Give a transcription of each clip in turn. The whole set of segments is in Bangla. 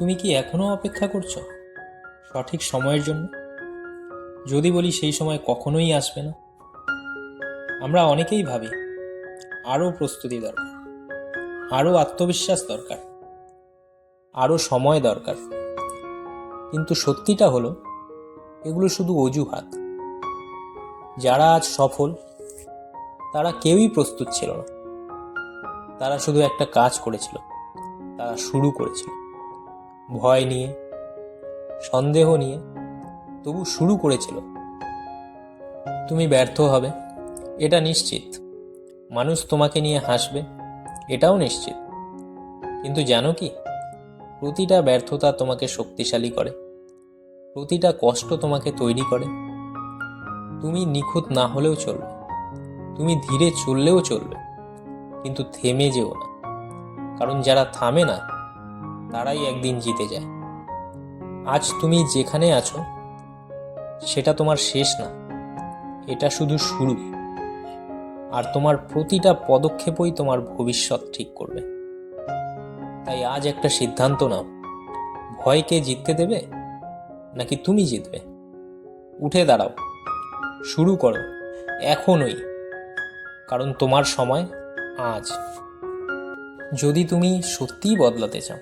তুমি কি এখনো অপেক্ষা করছো সঠিক সময়ের জন্য? যদি বলি সেই সময় কখনোই আসবে না। আমরা অনেকেই ভাবি আরও প্রস্তুতি দরকার, আরও আত্মবিশ্বাস দরকার, আরও সময় দরকার। কিন্তু সত্যিটা হলো এগুলো শুধু অজুহাত। যারা আজ সফল তারা কেউই প্রস্তুত ছিল না। তারা শুধু একটা কাজ করেছিল, তারা শুরু করেছিল ভয় নিয়ে, সন্দেহ নিয়ে, তবু শুরু করেছিল। তুমি ব্যর্থ হবে এটা নিশ্চিত, মানুষ তোমাকে নিয়ে হাসবে এটাও নিশ্চিত। কিন্তু জানো কি, প্রতিটা ব্যর্থতা তোমাকে শক্তিশালী করে, প্রতিটা কষ্ট তোমাকে তৈরি করে। তুমি নিখুঁত না হলেও চলবে, তুমি ধীরে চললেও চলবে, কিন্তু থেমে যেও না। কারণ যারা থামে না তারাই একদিন জিতে যায়। আজ তুমি যেখানে আছো সেটা তোমার শেষ না, এটা শুধু শুরু। আর তোমার প্রতিটা পদক্ষেপই তোমার ভবিষ্যৎ ঠিক করবে। তাই আজ একটা সিদ্ধান্ত নাও, ভয়কে জিততে দেবে নাকি তুমি জিতবে? উঠে দাঁড়াও, শুরু করো এখনই, কারণ তোমার সময় আজ। যদি তুমি সত্যিই বদলাতে চাও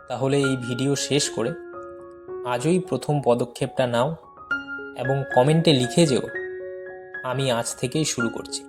তাহলে এই ভিডিও শেষ করে আজই প্রথম পদক্ষেপটা নাও এবং কমেন্টে লিখে যেও, আমি আজ থেকেই শুরু করছি।